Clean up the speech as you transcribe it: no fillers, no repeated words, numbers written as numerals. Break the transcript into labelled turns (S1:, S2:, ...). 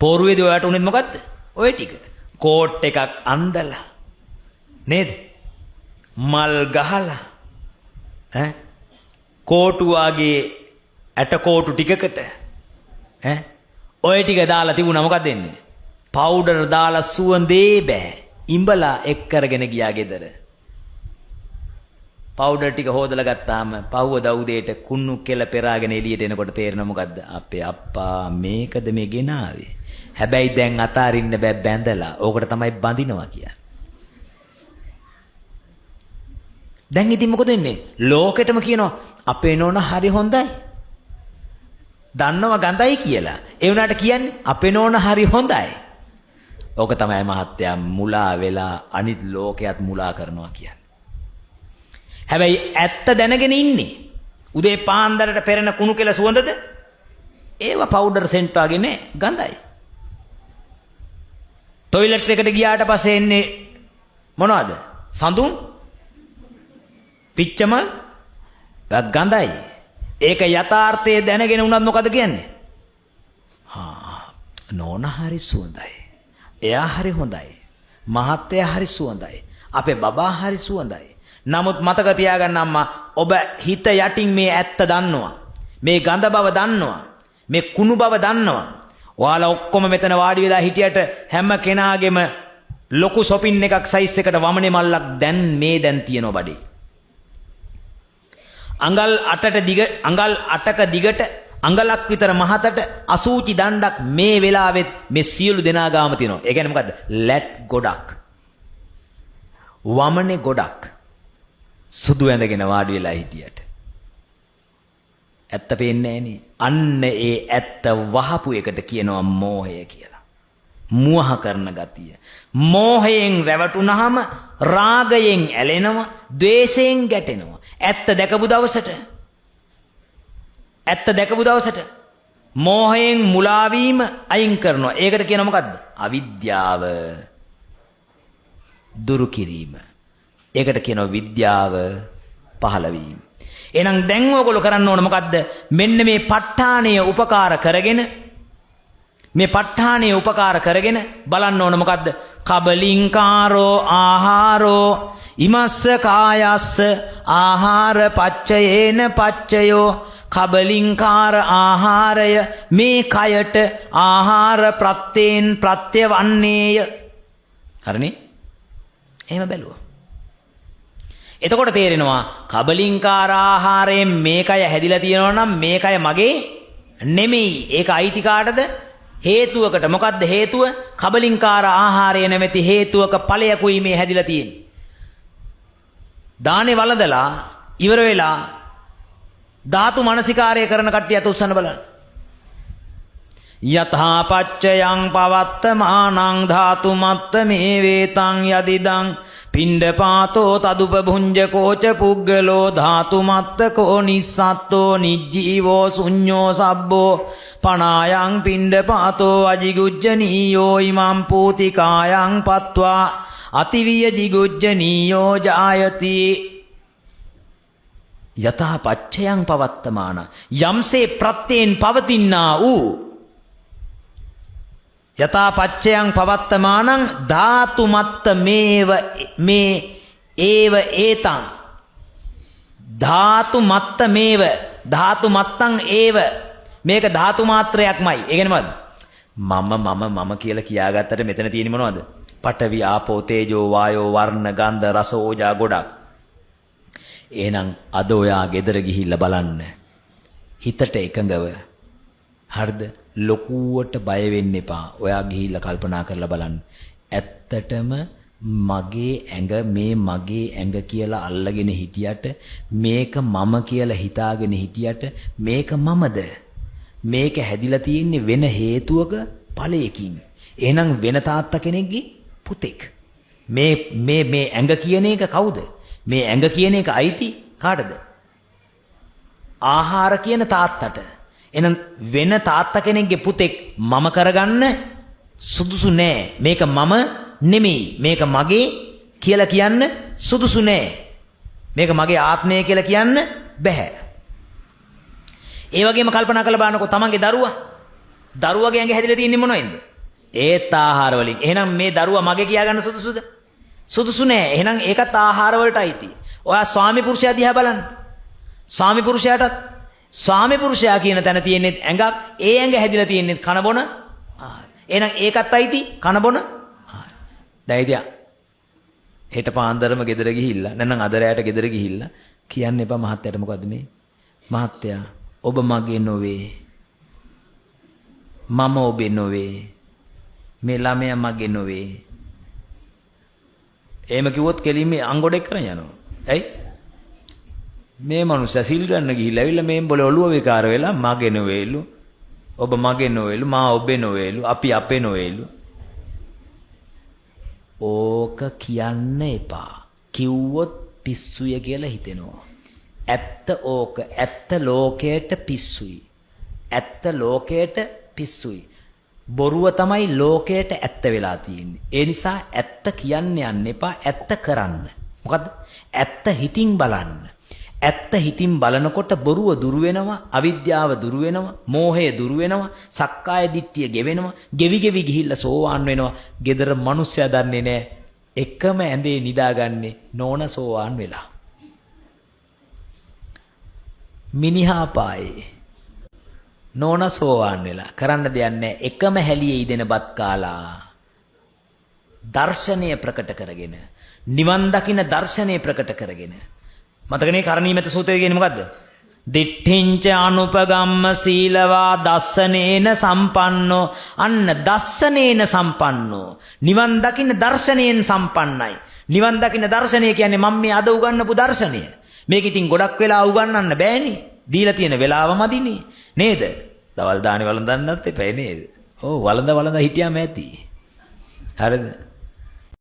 S1: පෝරුවේදී ඔයාට උනේත් මොකද්ද? ඔය ටික. කෝට් එකක් අන්දලා නේද? මල් ගහලා කෝටු වාගේ ඇට කෝටු ටිකකට ඔය ටික දාලා තිබුණා. මොකක්ද වෙන්නේ? පවුඩර් දාලා සුවඳේ බෑ. ඉඹලා එක් කරගෙන ගියා ගෙදර. පවුඩර් ටික හොදලා ගත්තාම පවුව දවුදේට කුණු කෙල පෙරාගෙන එළියට එනකොට තේරෙන මොකද්ද? අපේ අප්පා මේකද මේ ගෙනාවේ. හැබැයි දැන් අතාරින්න බෑ බැඳලා. ඕකට තමයි බඳිනවා කියන්නේ. දැන් ඉතින් මොකද වෙන්නේ? ලෝකෙටම කියනවා අපේ නෝනා හරි හොඳයි. දන්නව ගඳයි කියලා. ඒ වුණාට කියන්නේ අපේ නෝනා හරි හොඳයි. ඕක තමයි මහත්තයා මුලා වෙලා අනිත් ලෝකයක් මුලා කරනවා කියන්නේ. හැබැයි ඇත්ත දැනගෙන ඉන්නේ. උදේ පාන්දරට පෙරෙන කුණු කෙල සුවඳද? ඒව පවුඩර් සෙන්ට් වගේ නේ ගඳයි. টয়ලට් එකට ගියාට පස්සේ එන්නේ මොනවද? සඳුන් පිච්චමල් ගඳයි. ඒක යථාර්ථයේ දැනගෙන උනත් මොකද කියන්නේ? නෝනා හරි සුවඳයි. එයා හරි හොඳයි. මහත්තයා හරි සුවඳයි. අපේ බබා හරි සුවඳයි. නමුත් මතක තියාගන්න අම්මා, ඔබ හිත යටින් මේ ඇත්ත දන්නවා. මේ ගඳ බව දන්නවා. මේ කුණු බව දන්නවා. ඔයාලා ඔක්කොම මෙතන වාඩි වෙලා හිටියට හැම කෙනාගේම ලොකු shopping එකක් size එකට වමනේ මල්ලක් දැන් තියෙනවා බඩේ. අඟල් 8ක දිගට අඟලක් විතර මහතට අසූචි දණ්ඩක් මේ වෙලාවෙත් මේ සියලු දෙනා ගාම තියෙනවා. ඒ කියන්නේ මොකද්ද? ලැට් ගොඩක්. වමනේ ගොඩක්. සුදු ඇඳගෙන වාඩි වෙලා හිටියට. ඇත්ත පේන්නේ නැහනේ. අන්න ඒ ඇත්ත වහපු එකට කියනවා මෝහය කියලා. මුවහ කරන ගතිය. මෝහයෙන් රැවටුනහම රාගයෙන් ඇලෙනවා, ද්වේෂයෙන් ගැටෙනවා. ඇත්ත දැකපු දවසට මෝහයෙන් මුලා වීම අයින් කරනවා. ඒකට කියනවා මොකද්ද? අවිද්‍යාව දුරු කිරීම. ඒකට කියනවා විද්‍යාව පහළ වීම. එහෙනම් දැන් ඕගොල්ලෝ කරන්න ඕන මොකද්ද? මෙන්න මේ ප ဋ ාණය උපකාර කරගෙන බලන්න ඕන මොකද්ද? කබලින්කාරෝ ආහාරෝ ඉමස්ස කායස්ස ආහාර පච්චයේන පච්චයෝ. කබලින්කාර ආහාරය මේ කයට ආහාර ප්‍රත්‍යයෙන් ප්‍රත්‍ය වන්නේය. හරිනේ? එහෙම බැලුවා. එතකොට තේරෙනවා කබලින්කාර ආහාරයෙන් මේ කය හැදිලා තියෙනවා නම් මේ කය මගේ නෙමෙයි. ඒක අයිති කාටද? හේතුවකට. මොකද්ද හේතුව? කබලින්කාර ආහාරය නැමැති හේතුවක ඵලයකුයි මේ හැදිලා තියෙන්නේ. දානේ වළඳලා ඉවර වෙලා ධාතු මනසිකාරය කරන කට්ටියත් උත්සන්න බලන්න. යථා පච්චයං පවත්තමානං ධාතු මත්ත මේ වේතං යදිදං පිණ්ඩපාතෝ තදුපභුංජකෝච පුග්ගලෝ ධාතු මත්තකෝ නිස්සත්තෝ නිජ්ජීවෝ ශුඤ්ඤෝ සබ්බෝ පනායං පිණ්ඩපාතෝ අජිගුජ්ජනීයෝ ඉමං පූතිකායං පත්වා අතිවිය ජිගුජ්ජනීයෝ ජායති. යථා පච්චයං පවත්තමාන, යම්සේ ප්‍රත්‍යයෙන් පවතිනා වූ යථා පච්චයං පවත්තමානං ධාතු මත්ත මේ ඒව ඒතං ධාතු මත්ත මේව ධාතු මත්තං ඒව. මේක ධාතු මාත්‍රයක්මයි. ඒ කියන්නේ මොකද්ද? මම කියලා කියාගත්තට මෙතන තියෙන්නේ මොනවද? පඨවි ආපෝ තේජෝ වායෝ වර්ණ ගන්ධ රස ඕජා ගොඩක්. එහෙනම් අද ඔයා ගෙදර ගිහිල්ලා බලන්න හිතට එකඟව. හරිද? ලොකුවට බය වෙන්න එපා. ඔයා ගිහිල්ලා කල්පනා කරලා බලන්න. ඇත්තටම මගේ ඇඟ මේ මගේ ඇඟ කියලා අල්ලගෙන හිටියට, මේක මම කියලා හිතාගෙන හිටියට මේක මමද? මේක හැදිලා තියෙන්නේ වෙන හේතුවක ඵලයකින්. එහෙනම් වෙන තාත්තා කෙනෙක්ගේ පුතෙක්. මේ ඇඟ කියන එක කවුද? මේ ඇඟ කියන එක අයිති කාටද? ආහාර කියන තාත්තට. එහෙනම් වෙන තාත්තා කෙනෙක්ගේ පුතෙක් මම කරගන්න සුදුසු නෑ. මේක මම නෙමෙයි. මේක මගේ කියලා කියන්න සුදුසු නෑ. මේක මගේ ආත්මය කියලා කියන්න බෑ. ඒ වගේම කල්පනා කරලා බලනකො තමන්ගේ දරුවාගේ ඇඟ හැදිලා තියෙන්නේ මොනවෙන්ද? ඒත් ආහාර වලින්. එහෙනම් මේ දරුවා මගේ කියා ගන්න සුදුසුද? සුදුසු නෑ. එහෙනම් ඒකත් ආහාර වලට අයිති. ඔයා ස්වාමි පුරුෂයා දිහා බලන්න. ස්වාමි පුරුෂයාටත් ස්වාමි පුරුෂයා කියන තැන තියෙන්නේ ඇඟක්. ඒ ඇඟ හැදිලා තියෙන්නේ කන බොන ආහාර. එහෙනම් ඒකත් අයිති කන බොන ආහාර. දැන් හෙට පාන්දරම ගෙදර ගිහිල්ලා නැත්නම් අද රැයට ගෙදර ගිහිල්ලා කියන්න එපා මහත්තයාට මොකද්ද මේ? මහත්තයා ඔබ මගේ නොවේ. මම ඔබේ නොවේ. මේ ළමයා මගේ නොවේ. එහෙම කිව්වොත් කෙලින්ම අංගොඩෙක් කරන් යනවා. ඇයි? මේ මනුස්සයා සිල් ගන්න ගිහිල්ලා ඇවිල්ලා මේ බොල ඔළුව විකාර වෙලා මගේ නොවේලු. ඔබ මගේ නොවේලු. මා ඔබේ නොවේලු. අපි අපේ නොවේලු. ඕක කියන්න එපා. කිව්වොත් පිස්සුය කියලා හිතෙනවා. ඇත්ත ඕක. ඇත්ත ලෝකයට පිස්සුයි. ඇත්ත ලෝකයට පිස්සුයි. බොරුව තමයි ලෝකයට ඇත්ත වෙලා තියෙන්නේ. ඒ නිසා ඇත්ත කියන්න යන්න එපා. ඇත්ත කරන්න. මොකද්ද? ඇත්ත හිතින් බලන්න. ඇත්ත හිතින් බලනකොට බොරුව දුරු වෙනවා, අවිද්‍යාව දුරු වෙනවා, මෝහය දුරු වෙනවා, සක්කාය දිට්ඨිය ගෙවෙනවා, ගෙවි ගෙවි ගිහිල්ලා සෝවාන් වෙනවා. gedara මිනිස්සයා දන්නේ නැහැ. එකම ඇඳේ නිදාගන්නේ නෝන සෝවාන් වෙලා. මිනිහා පායේ නෝන සෝවාන් වෙලා කරන්න දෙයක් නැහැ. එකම හැලියේ ඉදෙන බත් කාලා දර්ශනය ප්‍රකට කරගෙන නිවන් දකින්න දර්ශනය ප්‍රකට කරගෙන මතකනේ කරණීයමෙත සූත්‍රය කියන්නේ මොකද්ද? දිට්ඨිංච අනුපගම්ම සීලවා දස්සනේන සම්පන්නෝ. අන්න දස්සනේන සම්පන්නෝ. නිවන් දකින්න දර්ශනයෙන් සම්පන්නයි. නිවන් දකින්න දර්ශනය කියන්නේ මම මේ අද උගන්වපු දර්ශනය. මේක ඉතින් ගොඩක් වෙලා උගන්වන්න බෑනේ. දීලා තියෙන වෙලාව මදිනේ. නේද? දවල් දානේ වළඳන්නත් එපා නේද? ඔව් වළඳ හිටියාම ඇති. හරිද?